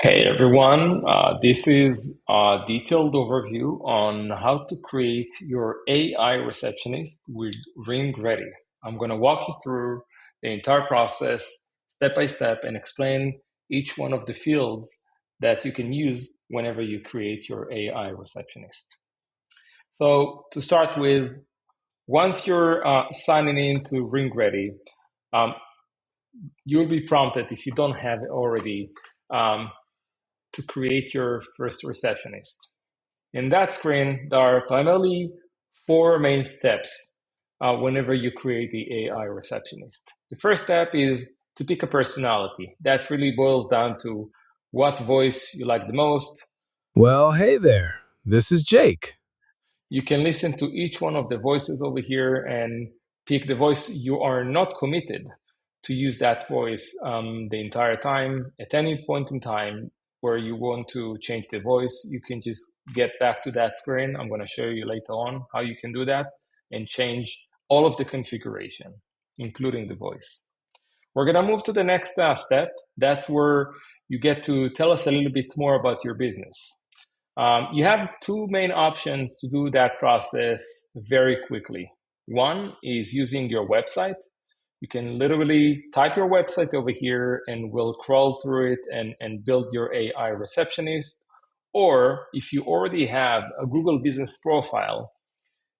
Hey everyone, this is a detailed overview on how to create your AI receptionist with RingReady. I'm going to walk you through the entire process step by step and explain each one of the fields that you can use whenever you create your AI receptionist. So to start with, once you're signing in to RingReady, um, you'll be prompted if you don't have it already um, to create your first receptionist. In that screen, there are primarily four main steps whenever you create the AI receptionist. The first step is to pick a personality. That really boils down to what voice you like the most. Well, hey there. This is Jake. You can listen to each one of the voices over here and pick the voice you are not committed to use that voice the entire time. At any point in time where you want to change the voice, you can just get back to that screen. I'm going to show you later on how you can do that and change all of the configuration, including the voice. We're going to move to the next step. That's where you get to tell us a little bit more about your business. You have two main options to do that process very quickly. One is using your website. You can literally type your website over here and we'll crawl through it and build your AI receptionist. Or if you already have a Google business profile,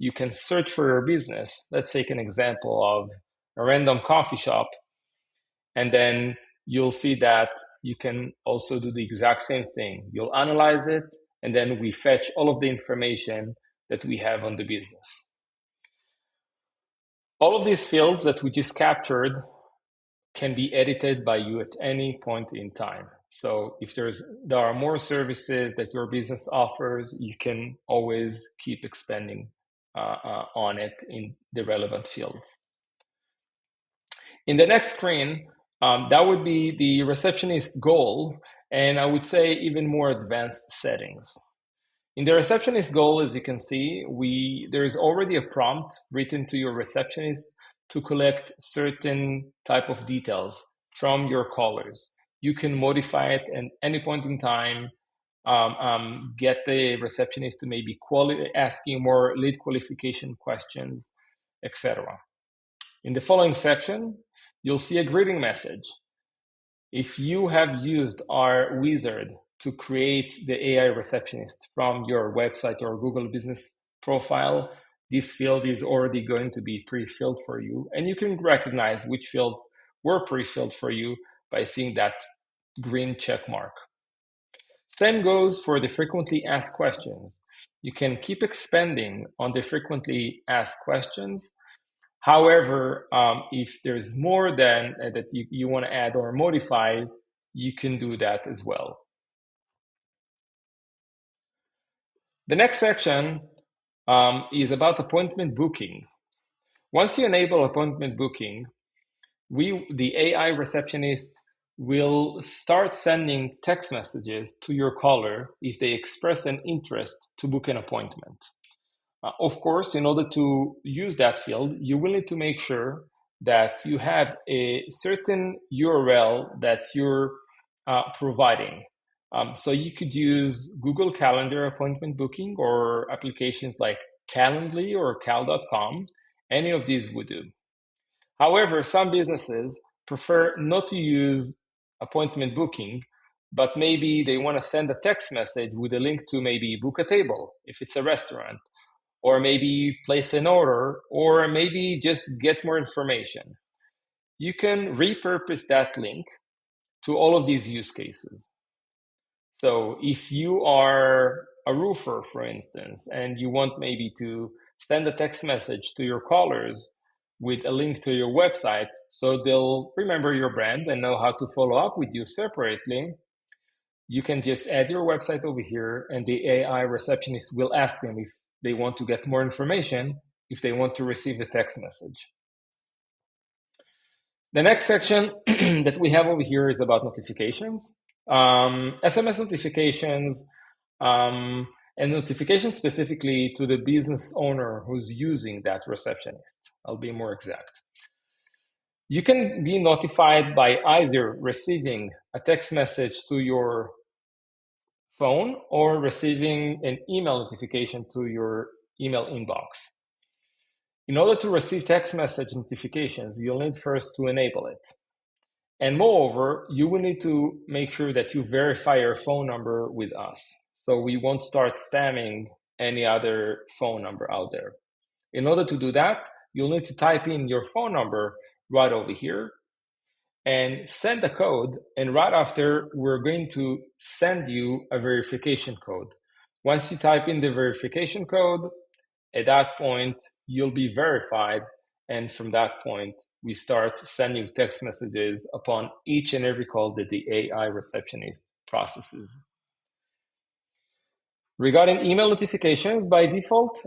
you can search for your business. Let's take an example of a random coffee shop, and then you'll see that you can also do the exact same thing. You'll analyze it, and then we fetch all of the information that we have on the business. All of these fields that we just captured can be edited by you at any point in time. So if there are more services that your business offers, you can always keep expanding on it in the relevant fields. In the next screen, that would be the receptionist goal, and I would say even more advanced settings. In the receptionist goal, as you can see, there is already a prompt written to your receptionist to collect certain type of details from your callers. You can modify it at any point in time, get the receptionist to maybe asking more lead qualification questions, etc. In the following section, you'll see a greeting message. If you have used our wizard to create the AI receptionist from your website or Google business profile, this field is already going to be pre-filled for you. And you can recognize which fields were pre-filled for you by seeing that green check mark. Same goes for the frequently asked questions. You can keep expanding on the frequently asked questions. However, if there's more than that you want to add or modify, you can do that as well. The next section is about appointment booking. Once you enable appointment booking, the AI receptionist will start sending text messages to your caller if they express an interest to book an appointment. Of course, in order to use that field, you will need to make sure that you have a certain URL that you're providing. So you could use Google Calendar appointment booking or applications like Calendly or cal.com. Any of these would do. However, some businesses prefer not to use appointment booking, but maybe they want to send a text message with a link to maybe book a table if it's a restaurant, or maybe place an order, or maybe just get more information. You can repurpose that link to all of these use cases. So if you are a roofer, for instance, and you want maybe to send a text message to your callers with a link to your website so they'll remember your brand and know how to follow up with you separately, you can just add your website over here and the AI receptionist will ask them if they want to get more information, if they want to receive the text message. The next section that we have over here is about notifications. SMS notifications and notifications specifically to the business owner who's using that receptionist. I'll be more exact. You can be notified by either receiving a text message to your phone or receiving an email notification to your email inbox. In order to receive text message notifications, you'll need first to enable it. And moreover, you will need to make sure that you verify your phone number with us. So we won't start spamming any other phone number out there. In order to do that, you'll need to type in your phone number right over here and send a code. And right after, we're going to send you a verification code. Once you type in the verification code, at that point, you'll be verified. And from that point, we start sending text messages upon each and every call that the AI receptionist processes. Regarding email notifications, by default,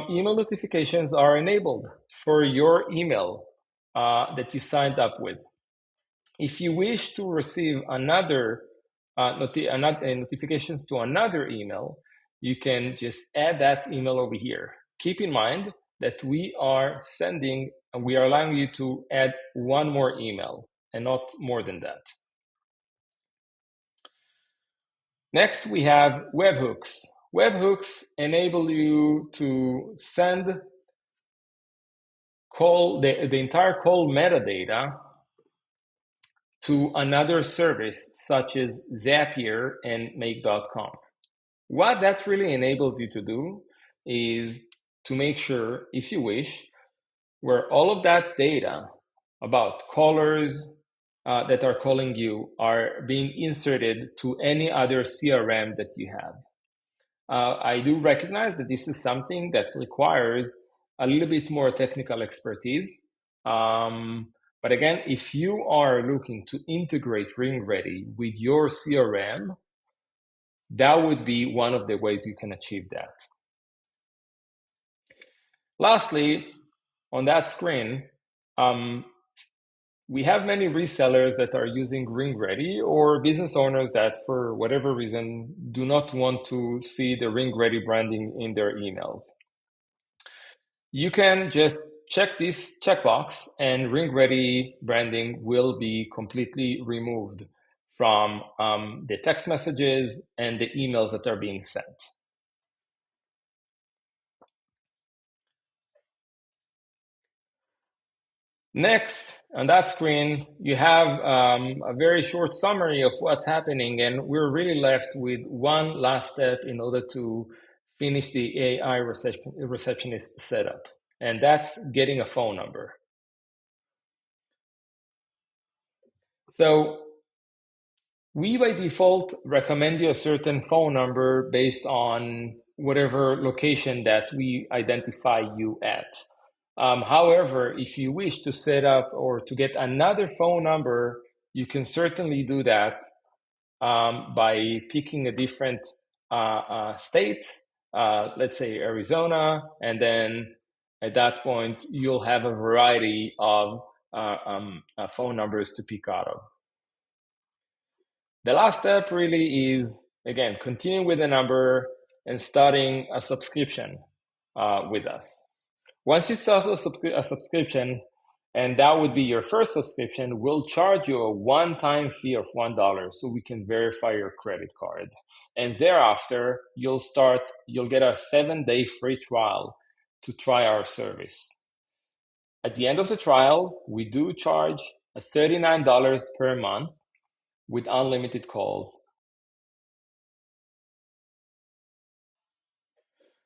email notifications are enabled for your email that you signed up with. If you wish to receive another notifications to another email, you can just add that email over here. Keep in mind that we are allowing you to add one more email and not more than that. Next, we have webhooks. Webhooks enable you to send the entire call metadata to another service such as Zapier and Make.com. What that really enables you to do is to make sure, if you wish, where all of that data about callers that are calling you are being inserted to any other CRM that you have. I do recognize that this is something that requires a little bit more technical expertise. But again, if you are looking to integrate RingReady with your CRM, that would be one of the ways you can achieve that. Lastly, on that screen, we have many resellers that are using RingReady or business owners that, for whatever reason, do not want to see the RingReady branding in their emails. You can just check this checkbox and RingReady branding will be completely removed from the text messages and the emails that are being sent. Next, on that screen, you have a very short summary of what's happening, and we're really left with one last step in order to finish the AI receptionist setup, and that's getting a phone number. So we, by default, recommend you a certain phone number based on whatever location that we identify you at. However, if you wish to set up or to get another phone number, you can certainly do that by picking a different state, let's say Arizona, and then at that point, you'll have a variety of phone numbers to pick out of. The last step really is, again, continuing with the number and starting a subscription with us. Once you start a subscription, and that would be your first subscription, we'll charge you a one-time fee of $1 so we can verify your credit card. And thereafter, you'll get a 7-day free trial to try our service. At the end of the trial, we do charge a $39 per month with unlimited calls.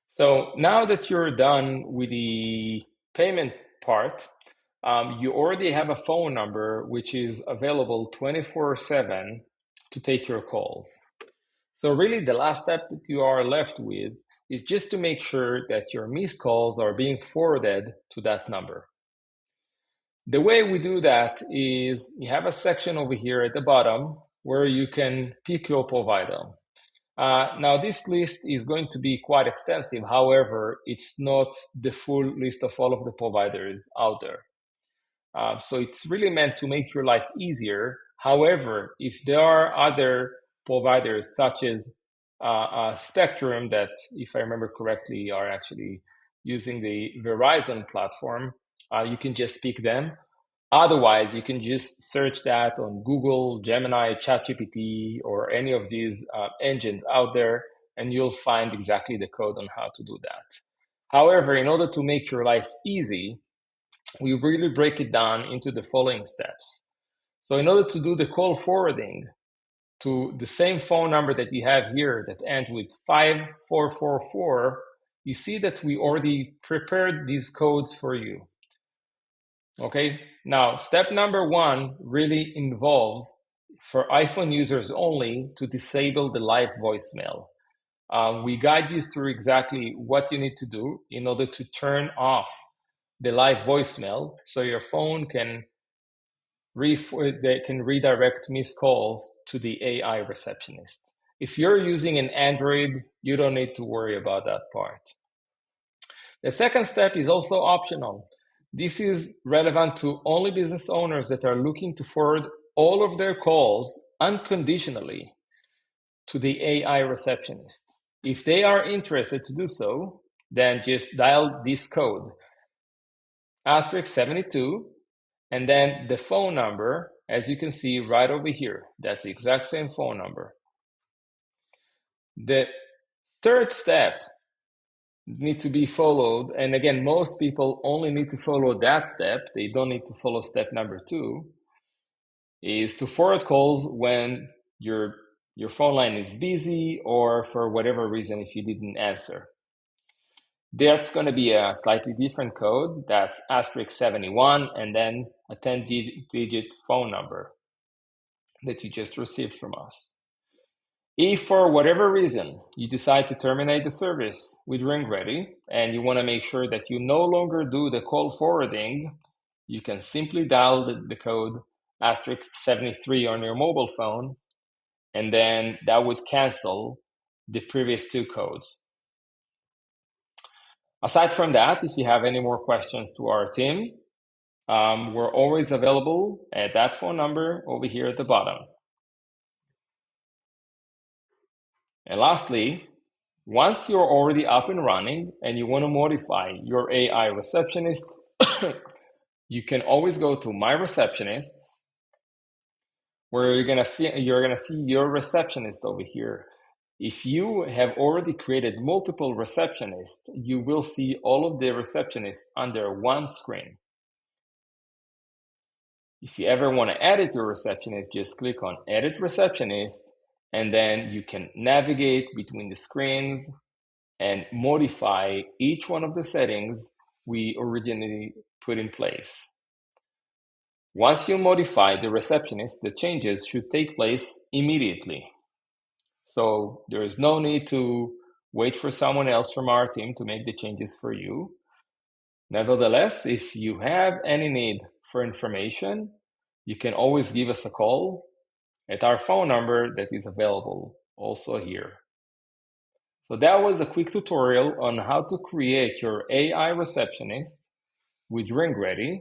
So now that you're done with the payment part, you already have a phone number which is available 24/7 to take your calls. So really the last step that you are left with is just to make sure that your missed calls are being forwarded to that number. The way we do that is you have a section over here at the bottom where you can pick your provider. Now, this list is going to be quite extensive. However, it's not the full list of all of the providers out there. So it's really meant to make your life easier. However, if there are other providers such as Spectrum that, if I remember correctly, are actually using the Verizon platform, you can just pick them. Otherwise, you can just search that on Google, Gemini, ChatGPT, or any of these engines out there, and you'll find exactly the code on how to do that. However, in order to make your life easy, we really break it down into the following steps. So in order to do the call forwarding to the same phone number that you have here that ends with 5444, you see that we already prepared these codes for you. Okay, now step number one really involves, for iPhone users only, to disable the live voicemail. We guide you through exactly what you need to do in order to turn off the live voicemail so your phone can redirect missed calls to the AI receptionist. If you're using an Android, you don't need to worry about that part. The second step is also optional. This is relevant to only business owners that are looking to forward all of their calls unconditionally to the AI receptionist. If they are interested to do so, then just dial this code, asterisk 72, and then the phone number, as you can see right over here. That's the exact same phone number. The third step need to be followed, and again, most people only need to follow that step. They don't need to follow step number two, is to forward calls when your phone line is busy or for whatever reason if you didn't answer. That's going to be a slightly different code. That's asterisk 71 and then a 10-digit phone number that you just received from us. If for whatever reason you decide to terminate the service with RingReady and you want to make sure that you no longer do the call forwarding, you can simply dial the code asterisk 73 on your mobile phone, and then that would cancel the previous two codes. Aside from that, if you have any more questions to our team, we're always available at that phone number over here at the bottom. And lastly, once you're already up and running and you want to modify your AI receptionist, you can always go to My Receptionists, where you're gonna see your receptionist over here. If you have already created multiple receptionists, you will see all of the receptionists under one screen. If you ever want to edit your receptionist, just click on Edit Receptionist, and then you can navigate between the screens and modify each one of the settings we originally put in place. Once you modify the receptionist, the changes should take place immediately. So there is no need to wait for someone else from our team to make the changes for you. Nevertheless, if you have any need for information, you can always give us a call at our phone number that is available also here. So that was a quick tutorial on how to create your AI receptionist with RingReady.